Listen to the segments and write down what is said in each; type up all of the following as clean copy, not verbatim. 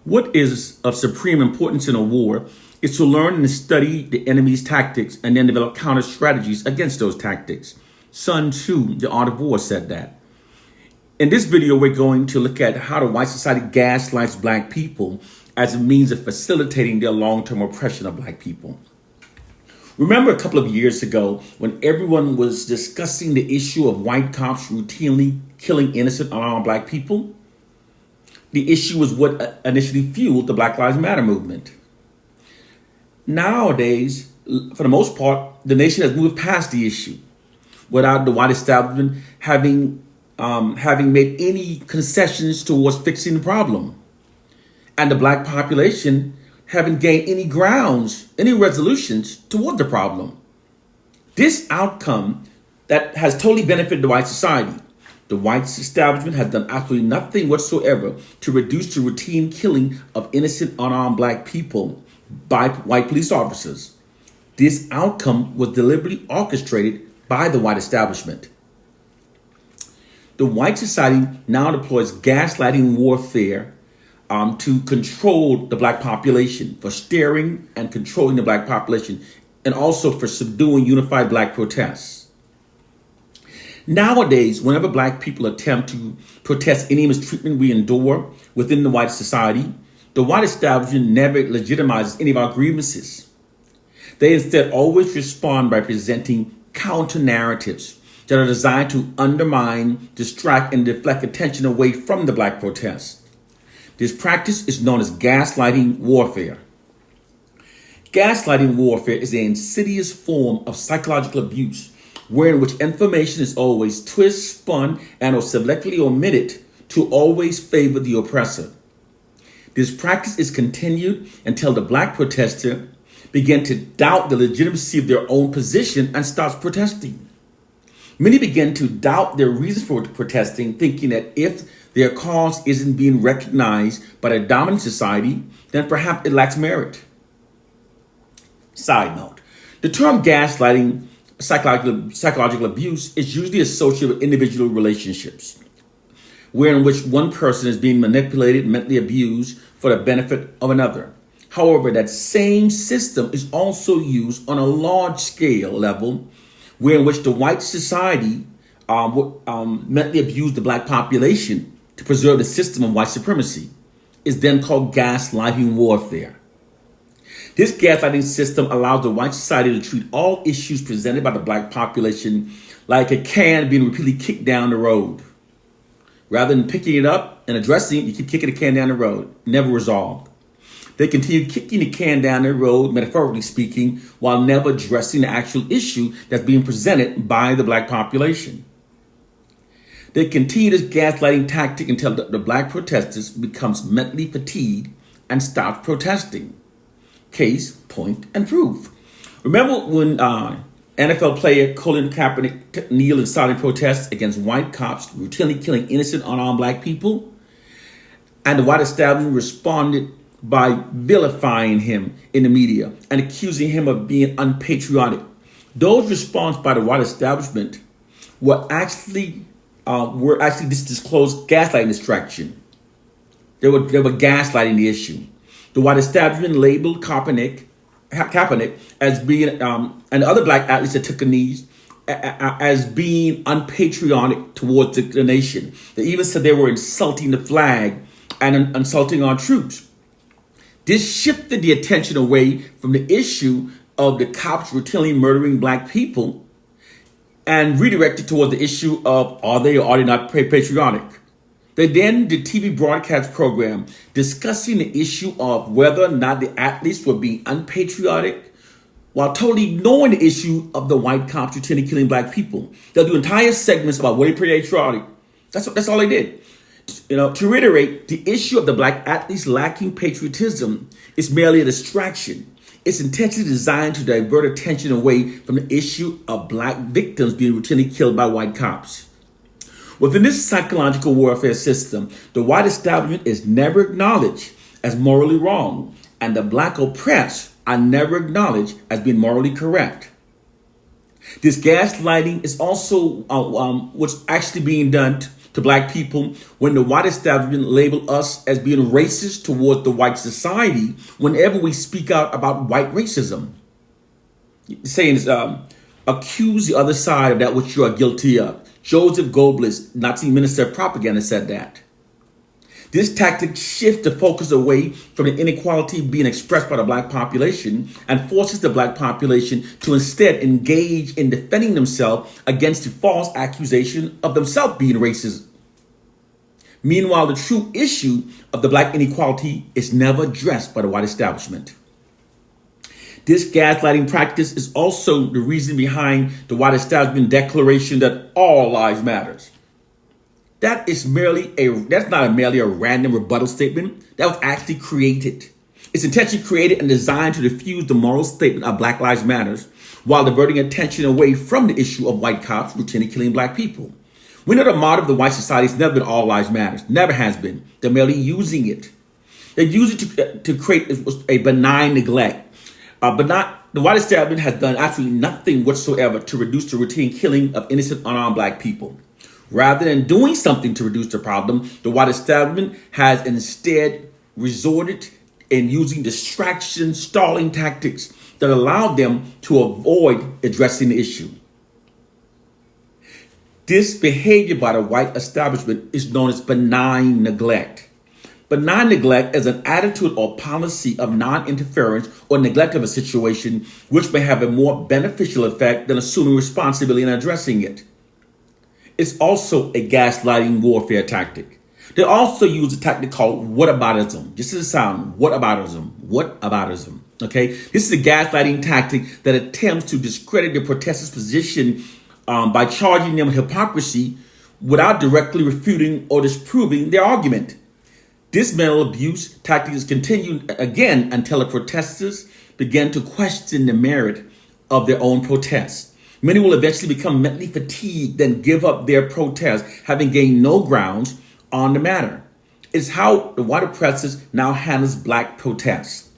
What is of supreme importance in a war is to learn and study the enemy's tactics and then develop counter strategies against those tactics. Sun Tzu, The Art of War, said that. In this video, we're going to look at how the white society gaslights black people as a means of facilitating their long-term oppression of black people. Remember a couple of years ago when everyone was discussing the issue of white cops routinely killing innocent unarmed black people? The issue was what initially fueled the Black Lives Matter movement. Nowadays, for the most part, the nation has moved past the issue without the white establishment having made any concessions towards fixing the problem, and the black population haven't gained any grounds, any resolutions toward the problem. This outcome that has totally benefited the white society. The white establishment has done absolutely nothing whatsoever to reduce the routine killing of innocent unarmed black people by white police officers. This outcome was deliberately orchestrated by the white establishment. The white society now deploys gaslighting warfare to control the black population, for steering and controlling the black population, and also for subduing unified black protests. Nowadays, whenever black people attempt to protest any mistreatment we endure within the white society, the white establishment never legitimizes any of our grievances. They instead always respond by presenting counter narratives that are designed to undermine, distract, and deflect attention away from the black protests. This practice is known as gaslighting warfare. Gaslighting warfare is an insidious form of psychological abuse wherein which information is always twist, spun, and or selectively omitted to always favor the oppressor. This practice is continued until the black protester begin to doubt the legitimacy of their own position and stops protesting. Many begin to doubt their reasons for protesting, thinking that if their cause isn't being recognized by the dominant society, then perhaps it lacks merit. Side note, the term gaslighting psychological abuse is usually associated with individual relationships, wherein which one person is being manipulated, mentally abused for the benefit of another. However, that same system is also used on a large scale level, wherein which the white society mentally abused the black population to preserve the system of white supremacy. Is then called gaslighting warfare. This gaslighting system allows the white society to treat all issues presented by the black population like a can being repeatedly kicked down the road. Rather than picking it up and addressing it, you keep kicking the can down the road, never resolved. They continue kicking the can down the road, metaphorically speaking, while never addressing the actual issue that's being presented by the black population. They continue this gaslighting tactic until the black protesters becomes mentally fatigued and stops protesting. Case, point, and proof. Remember when NFL player Colin Kaepernick kneeled in silent protest against white cops routinely killing innocent unarmed black people? And the white establishment responded by vilifying him in the media and accusing him of being unpatriotic. Those responses by the white establishment were actually this disclosed gaslighting distraction. They were gaslighting the issue. The white establishment labeled Kaepernick as being, and other black athletes that took a knee, as being unpatriotic towards the nation. They even said they were insulting the flag and insulting our troops. This shifted the attention away from the issue of the cops routinely murdering black people and redirected towards the issue of are they or are they not patriotic. They then did TV broadcast program discussing the issue of whether or not the athletes were being unpatriotic while totally ignoring the issue of the white cops routinely killing black people. They'll do entire segments about what they patriotic. That's all they did. To reiterate, the issue of the black athletes lacking patriotism is merely a distraction. It's intentionally designed to divert attention away from the issue of black victims being routinely killed by white cops. Within this psychological warfare system, the white establishment is never acknowledged as morally wrong, and the black oppressed are never acknowledged as being morally correct. This gaslighting is also what's actually being done to black people when the white establishment label us as being racist towards the white society whenever we speak out about white racism. Saying is accuse the other side of that which you are guilty of. Joseph Goebbels, Nazi minister of propaganda, said that. This tactic shifts the focus away from the inequality being expressed by the black population and forces the black population to instead engage in defending themselves against the false accusation of themselves being racist. Meanwhile, the true issue of the black inequality is never addressed by the white establishment. This gaslighting practice is also the reason behind the white establishment declaration that all lives matters. That's not merely a random rebuttal statement. That was actually created. It's intentionally created and designed to diffuse the moral statement of Black Lives Matters while diverting attention away from the issue of white cops routinely killing black people. We know the motto of the white society has never been all lives matters. Never has been. They're merely using it. They use it to create a benign neglect. The white establishment has done absolutely nothing whatsoever to reduce the routine killing of innocent unarmed black people. Rather than doing something to reduce the problem, the white establishment has instead resorted in using distraction, stalling tactics that allow them to avoid addressing the issue. This behavior by the white establishment is known as benign neglect. Benign neglect is an attitude or policy of non-interference or neglect of a situation which may have a more beneficial effect than assuming responsibility and addressing it. It's also a gaslighting warfare tactic. They also use a tactic called whataboutism. Just as a sound, whataboutism. Okay, this is a gaslighting tactic that attempts to discredit the protesters' position by charging them with hypocrisy without directly refuting or disproving their argument. This mental abuse tactic is continued again until the protesters begin to question the merit of their own protests. Many will eventually become mentally fatigued and give up their protest, having gained no grounds on the matter. It's how the white oppressors now handles black protests.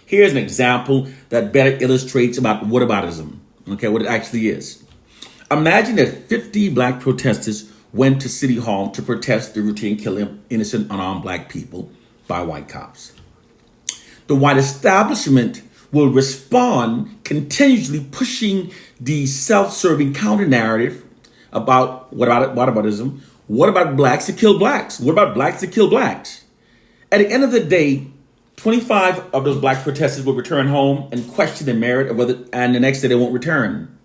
Here's an example that better illustrates about whataboutism, okay, what it actually is. Imagine that 50 black protesters went to City Hall to protest the routine killing of innocent unarmed black people by white cops. The white establishment will respond continuously pushing the self-serving counter-narrative about whataboutism. What about blacks to kill blacks? What about blacks to kill blacks? At the end of the day, 25 of those black protesters will return home and question the merit of whether, and the next day they won't return.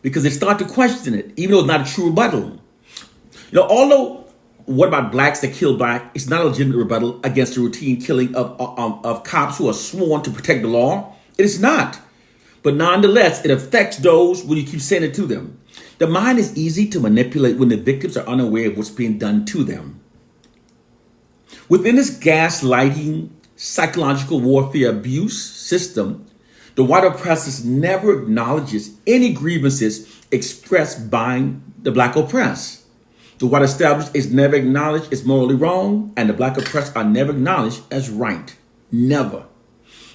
Because they start to question it, even though it's not a true rebuttal. Although what about blacks that kill black is not a legitimate rebuttal against the routine killing of cops who are sworn to protect the law, it is not. But nonetheless, it affects those when you keep saying it to them. The mind is easy to manipulate when the victims are unaware of what's being done to them. Within this gaslighting, psychological warfare abuse system, the white oppressors never acknowledges any grievances expressed by the black oppressed. The white established is never acknowledged as morally wrong, and the black oppressed are never acknowledged as right. Never.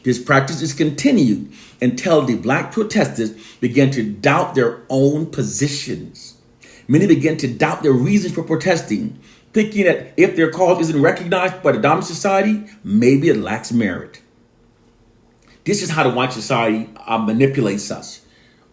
This practice is continued until the black protesters begin to doubt their own positions. Many begin to doubt their reasons for protesting, thinking that if their cause isn't recognized by the dominant society, maybe it lacks merit. This is how the white society manipulates us.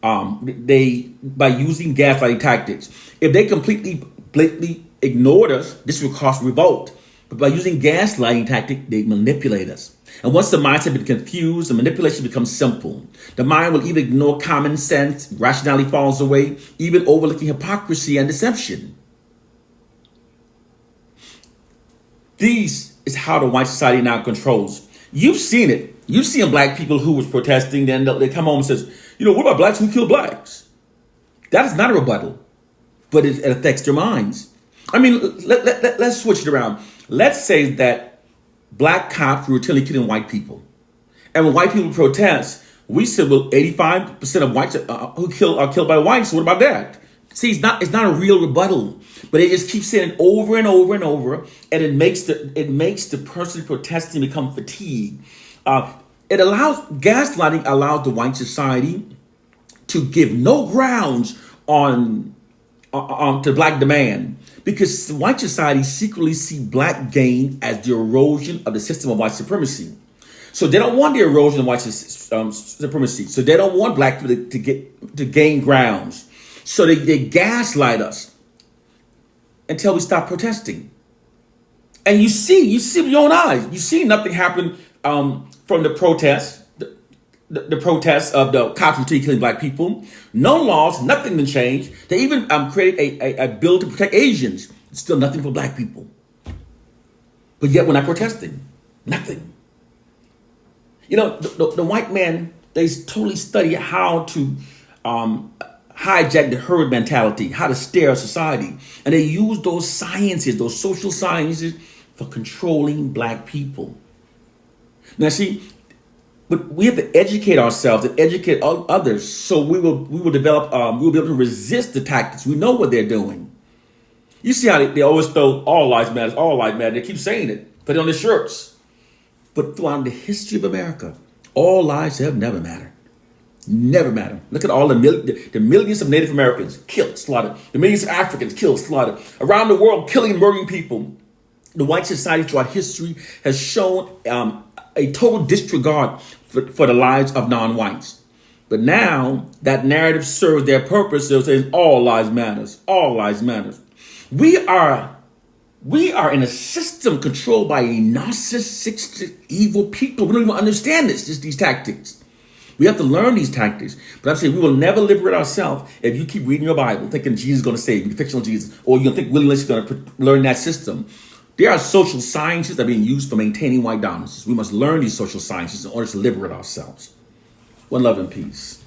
By using gaslighting tactics. If they completely, blatantly ignored us, this would cause revolt. But by using gaslighting tactic, they manipulate us. And once the mindset becomes confused, the manipulation becomes simple. The mind will either ignore common sense, rationality falls away, even overlooking hypocrisy and deception. This is how the white society now controls. You've seen it. You've seen black people who was protesting, then they come home and says, what about blacks who kill blacks? That is not a rebuttal, but it affects their minds. I mean, let's switch it around. Let's say that black cops were routinely killing white people. And when white people protest, we said, well, 85% of whites who are killed by whites. What about that? See, it's not a real rebuttal, but they just keep saying it over and over and over, and it makes the person protesting become fatigued. Gaslighting allows the white society to give no grounds on to black demand, because white society secretly see black gain as the erosion of the system of white supremacy. So they don't want the erosion of white supremacy. So they don't want black people to gain grounds. So they gaslight us until we stop protesting. And you see with your own eyes. You see nothing happen from the protests. The protests of the cops routine killing black people. No laws, nothing been changed. They even created a bill to protect Asians. Still nothing for black people. But yet we're not protesting. Nothing. You know, the white man, they totally study how to hijack the herd mentality, how to steer a society. And they use those sciences, those social sciences, for controlling black people. Now see, but we have to educate ourselves and educate others, so we will develop. We will be able to resist the tactics. We know what they're doing. You see how they always throw all lives matter, all lives matter. They keep saying it, put it on their shirts. But throughout the history of America, all lives have never mattered. Never mattered. Look at all the millions of Native Americans killed, slaughtered. The millions of Africans killed, slaughtered. Around the world, killing and murdering people. The white society throughout history has shown a total disregard for the lives of non-whites. But now that narrative serves their purpose. They're saying all lives matters. All lives matters. We are in a system controlled by a narcissistic, evil people. We don't even understand these tactics. We have to learn these tactics. But I'm saying we will never liberate ourselves if you keep reading your Bible, thinking Jesus is going to save you, fictional Jesus, or you think Willie Lynch is going to learn that system. There are social sciences that are being used for maintaining white dominance. We must learn these social sciences in order to liberate ourselves. One love and peace.